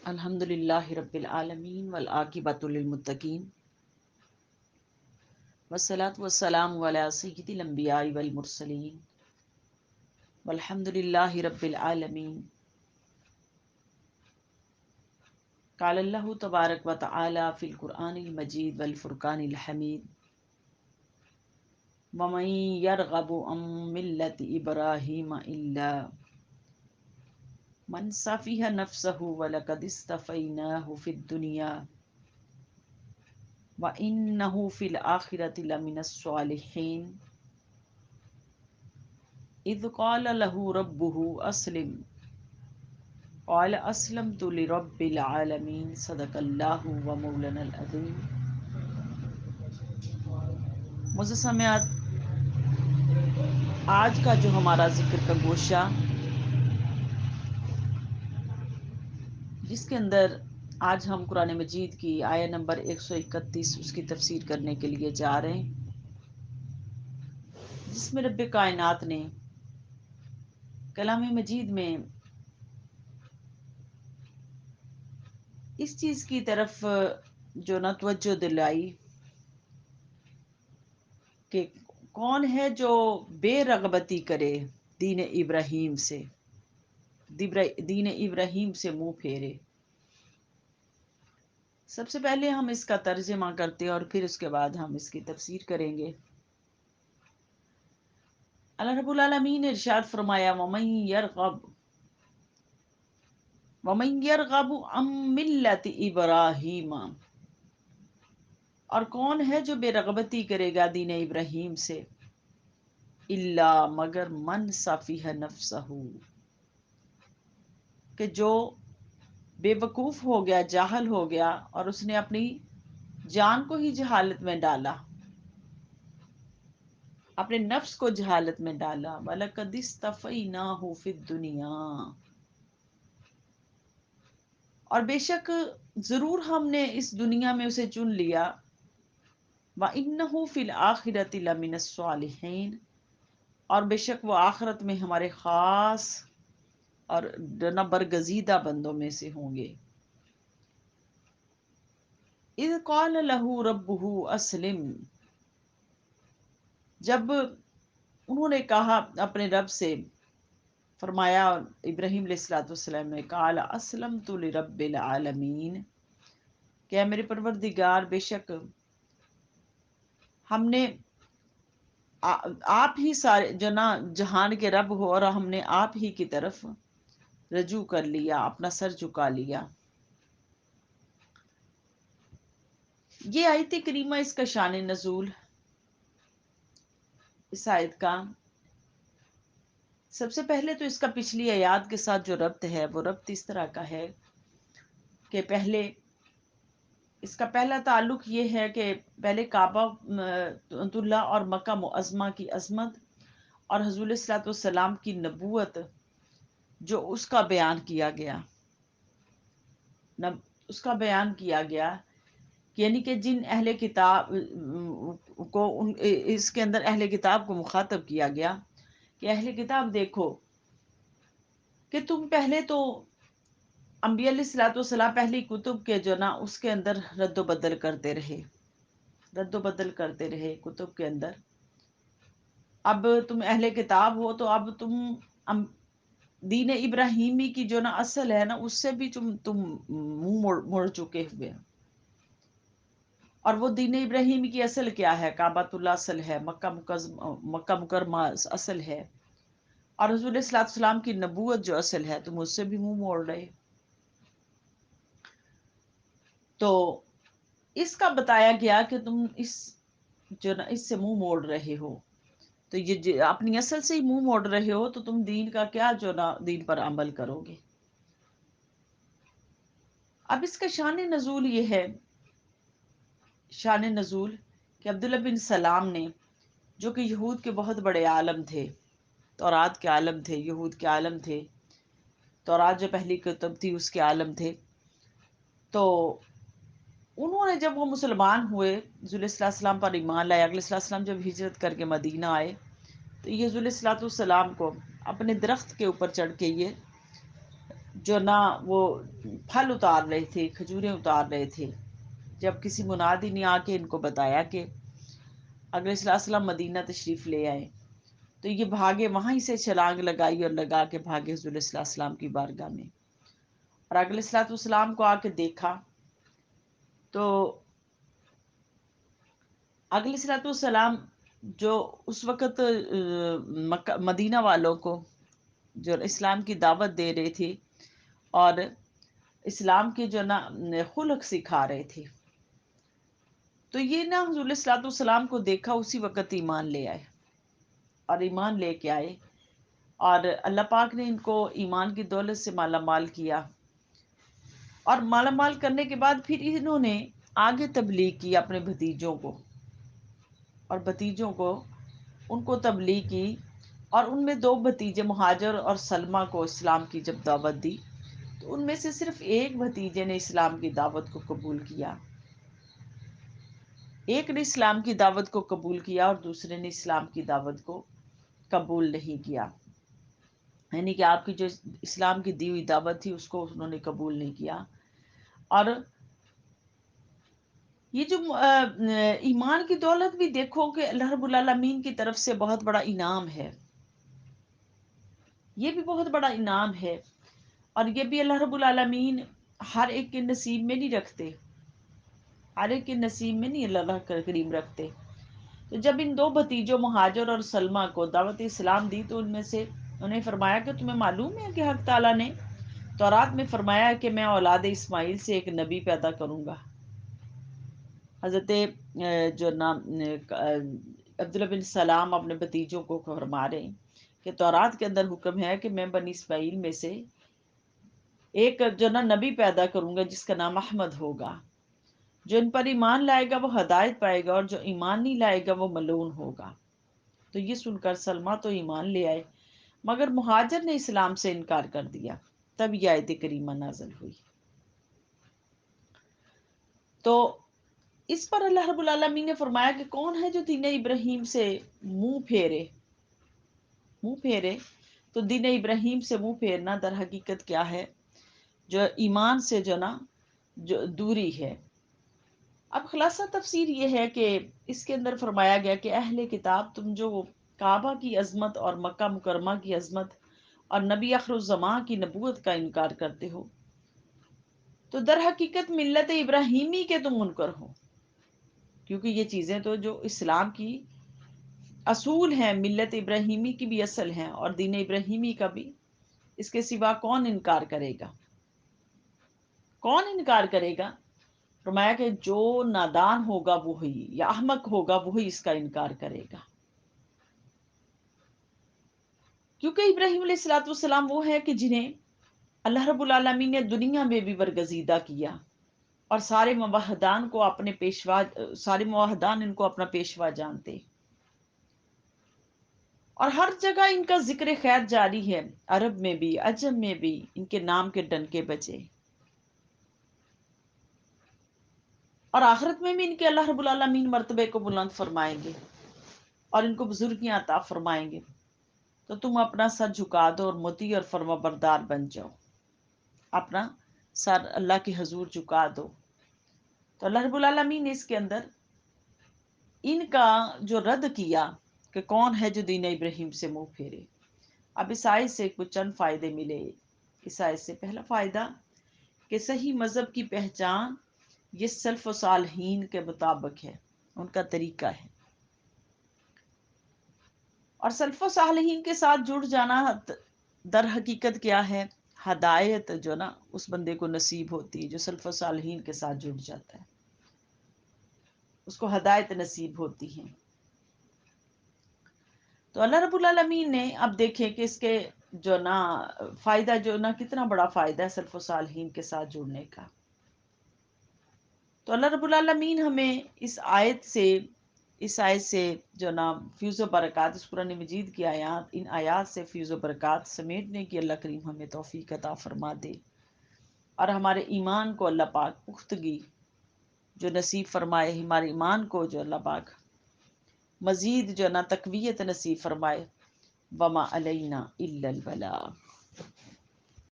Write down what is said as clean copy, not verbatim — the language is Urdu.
الحمد للہ رب العالمین والعاقبۃ للمتقین والصلاة والسلام علی سید الانبیاء والمرسلین والحمد للہ رب العالمین۔ قال اللہ تبارک و تعالی فی القرآن المجید والفرقان الحمید ومن یرغب عن ملۃ ابراہیم الا من سفیہ نفسہ ولقد اصطفیناہ فی الدنیا وَإِنَّهُ فِي الْآخِرَةِ لَمِنَ الصَّالِحِينَ إِذْ قَالَ لَهُ رَبُّهُ أَسْلِمْ قَالَ أَسْلَمْتُ لِرَبِّ الْعَالَمِينَ صدق اللہ و مولانا العظیم۔ معزز سامعات، آج کا جو ہمارا ذکر کا گوشہ، جس کے اندر آج ہم قرآن مجید کی آیہ نمبر 131 اس کی تفسیر کرنے کے لیے جا رہے ہیں، جس میں رب کائنات نے کلام مجید میں اس چیز کی طرف جو نہ توجہ دلائی کہ کون ہے جو بے رغبتی کرے دین ابراہیم سے، دین ابراہیم سے منہ پھیرے۔ سب سے پہلے ہم اس کا ترجمہ کرتے ہیں اور پھر اس کے بعد ہم اس کی تفسیر کریں گے۔ اللہ رب العالمین نے ارشاد فرمایا وَمَن يَرْغَبُ عَن مِّلَّةِ إِبْرَاهِيمَ، اور کون ہے جو بے رغبتی کرے گا دین ابراہیم سے، الا مگر من سفیہ نفسہ، کہ جو بے وقوف ہو گیا، جاہل ہو گیا اور اس نے اپنی جان کو ہی جہالت میں ڈالا، اپنے نفس کو جہالت میں ڈالا۔ وَلَقَدِ اصْطَفَيْنَاهُ فِي الدُّنْيَا، اور بے شک ضرور ہم نے اس دنیا میں اسے چن لیا۔ وَإِنَّهُ فِي الْآخِرَةِ لَمِنَ الصَّالِحِينَ، اور بے شک وہ آخرت میں ہمارے خاص اور برگزیدہ بندوں میں سے ہوں گے۔ اذ قال له ربه اسلم، جب انہوں نے کہا اپنے رب سے، فرمایا ابراہیم علیہ الصلوۃ والسلام نے، قال اسلمت لرب العالمین، کہ اے میرے پروردگار، بے شک ہم نے آپ ہی سارے جنا جہان کے رب ہو، اور ہم نے آپ ہی کی طرف رجوع کر لیا، اپنا سر جھکا لیا۔ یہ آیت کریمہ، اس کا شان نزول، اس آیت کا سب سے پہلے تو اس کا پچھلی آیات کے ساتھ جو ربط ہے وہ ربط اس طرح کا ہے کہ پہلے اس کا پہلا تعلق یہ ہے کہ پہلے کعبہ اللہ اور مکہ معظمہ کی عظمت اور حضور صلی اللہ علیہ وسلم کی نبوت جو اس کا بیان کیا گیا، یعنی کہ جن اہل کتاب کو اس کے اندر اہل کتاب کو مخاطب کیا گیا کہ اہل کتاب دیکھو کہ تم پہلے تو انبیاء علیہ الصلوۃ والسلام پہلی کتب کے جو نا اس کے اندر رد و بدل کرتے رہے کتب کے اندر۔ اب تم اہل کتاب ہو تو اب تم دین ابراہیمی کی جو نا اصل ہے نا اس سے بھی تم منہ موڑ چکے ہوئے۔ اور وہ دین ابراہیمی کی اصل کیا ہے؟ کعبۃ اللہ اصل ہے، مکہ مکرمہ اصل ہے، اور حضور صلی اللہ علیہ وسلم کی نبوت جو اصل ہے، تم اس سے بھی منہ موڑ رہے۔ تو اس کا بتایا گیا کہ تم اس سے منہ موڑ رہے ہو، تو یہ اپنی اصل سے ہی منہ موڑ رہے ہو، تو تم دین کا کیا جو نا دین پر عمل کرو گے۔ اب اس کا شان نزول یہ ہے، کہ عبداللہ بن سلام نے، جو کہ یہود کے بہت بڑے عالم تھے، تورات کے عالم تھے، یہود کے عالم تھے، تورات جو پہلی کتب تھی اس کے عالم تھے، تو انہوں نے جب وہ مسلمان ہوئے، رسول اللہ صلی اللہ علیہ وسلم پر ایمان لائے، اگلے صلی اللہ علیہ وسلم جب ہجرت کر کے مدینہ آئے تو یہ رسول اللہ صلی اللہ علیہ وسلم کو اپنے درخت کے اوپر چڑھ کے یہ جو نا وہ پھل اتار رہے تھے، کھجوریں اتار رہے تھے، جب کسی منادی نے آ کے ان کو بتایا کہ اگر صلی اللہ علیہ وسلم مدینہ تشریف لے آئے، تو یہ بھاگے، وہاں سے چھلانگ لگائی اور لگا کے بھاگے حضور صلی اللہ علیہ وسلم کی بارگاہ میں، اور اگلے الصلوۃ والسلام کو آ کے دیکھا تو اگلے الصلوۃ والسلام جو اس وقت مدینہ والوں کو جو اسلام کی دعوت دے رہے تھے اور اسلام کے جو نا خلق سکھا رہے تھے، تو یہ نا حضور علیہ الصلوۃ والسلام کو دیکھا، اسی وقت ایمان لے آئے، اور ایمان لے کے آئے، اور اللہ پاک نے ان کو ایمان کی دولت سے مالا مال کیا، اور مالا مال کرنے کے بعد پھر انہوں نے آگے تبلیغ کی اپنے بھتیجوں کو، اور بھتیجوں کو ان کو تبلیغ کی، اور ان میں دو بھتیجے مہاجر اور سلمہ کو اسلام کی جب دعوت دی، تو ان میں سے صرف ایک بھتیجے نے اسلام کی دعوت کو قبول کیا، ایک نے اسلام کی دعوت کو قبول کیا اور دوسرے نے اسلام کی دعوت کو قبول نہیں کیا، یعنی کہ آپ کی جو اسلام کی دی ہوئی دعوت تھی اس کو انہوں نے قبول نہیں کیا۔ اور یہ جو ایمان کی دولت بھی دیکھو کہ اللہ رب العالمین کی طرف سے بہت بڑا انعام ہے، یہ بھی بہت بڑا انعام ہے، اور یہ بھی اللہ رب العالمین ہر ایک کے نصیب میں نہیں رکھتے، ہر ایک کے نصیب میں نہیں اللہ کریم رکھتے۔ تو جب ان دو بھتیجوں مہاجر اور سلمہ کو دعوت اسلام دی، تو ان میں سے انہیں فرمایا کہ تمہیں معلوم ہے کہ حق تعالیٰ نے تورات میں فرمایا کہ میں اولاد اسماعیل سے ایک نبی پیدا کروں گا۔ حضرت جو نام عبداللہ بن سلام اپنے بھتیجوں کو فرما رہے ہیں کہ تورات کے اندر حکم ہے کہ میں بنی اسماعیل میں سے ایک جو نا نبی پیدا کروں گا جس کا نام احمد ہوگا، جو ان پر ایمان لائے گا وہ ہدایت پائے گا، اور جو ایمان نہیں لائے گا وہ ملعون ہوگا۔ تو یہ سن کر سلمہ تو ایمان لے آئے، مگر مہاجر نے اسلام سے انکار کر دیا، تب یہ آیت کریمہ نازل ہوئی۔ تو اس پر اللہ رب العالمین نے فرمایا کہ کون ہے جو دین ابراہیم سے منہ پھیرے، تو دین ابراہیم سے منہ پھیرنا در حقیقت کیا ہے؟ جو ایمان سے جو نا جو دوری ہے۔ اب خلاصہ تفسیر یہ ہے کہ اس کے اندر فرمایا گیا کہ اہل کتاب، تم جو کعبہ کی عظمت اور مکہ مکرمہ کی عظمت اور نبی آخر الزماں کی نبوت کا انکار کرتے ہو، تو در حقیقت ملت ابراہیمی کے تم منکر ہو، کیونکہ یہ چیزیں تو جو اسلام کی اصول ہیں، ملت ابراہیمی کی بھی اصل ہیں، اور دین ابراہیمی کا بھی، اس کے سوا کون انکار کرے گا؟ کون انکار کرے گا؟ فرمایا کہ جو نادان ہوگا وہی، یا احمق ہوگا وہی اس کا انکار کرے گا، کیونکہ ابراہیم علیہ الصلوۃ والسلام وہ ہے کہ جنہیں اللہ رب العالمین نے دنیا میں بھی برگزیدہ کیا، اور سارے موحدان کو اپنے پیشوا، سارے موحدان ان کو اپنا پیشوا جانتے، اور ہر جگہ ان کا ذکر خیر جاری ہے، عرب میں بھی عجم میں بھی ان کے نام کے ڈنکے بجے، اور آخرت میں بھی ان کے اللہ رب العالمین مرتبے کو بلند فرمائیں گے اور ان کو بزرگیاں عطا فرمائیں گے۔ تو تم اپنا سر جھکا دو اور مطیع اور فرما بردار بن جاؤ، اپنا سر اللہ کے حضور جھکا دو۔ تو اللہ رب العالمین نے اس کے اندر ان کا جو رد کیا کہ کون ہے جو دین ابراہیم سے منہ پھیرے۔ اب اس آیت سے کچھ چند فائدے ملے۔ اس آیت سے پہلا فائدہ کہ صحیح مذہب کی پہچان یہ سلف و صالحین کے مطابق ہے، ان کا طریقہ ہے، اور سلف و صالحین کے ساتھ جڑ جانا در حقیقت کیا ہے؟ ہدایت جو نا اس بندے کو نصیب ہوتی ہے جو سلف و صالحین کے ساتھ جڑ جاتا ہے، اس کو ہدایت نصیب ہوتی ہے۔ تو اللہ رب العالمین نے اب دیکھیں کہ اس کے جو نا فائدہ جو نا کتنا بڑا فائدہ ہے سلف و صالحین کے ساتھ جڑنے کا۔ تو اللہ رب العالمین ہمیں اس آیت سے جو نا فیض و برکات، اس قرآن مجید کی آیات، ان آیات سے فیض و برکات سمیٹنے کی اللہ کریم ہمیں توفیق عطا فرما دے، اور ہمارے ایمان کو اللہ پاک پختگی جو نصیب فرمائے، ہمارے ایمان کو جو اللہ پاک مزید جو نا تقویت نصیب فرمائے۔ وما علینا الا البلاغ۔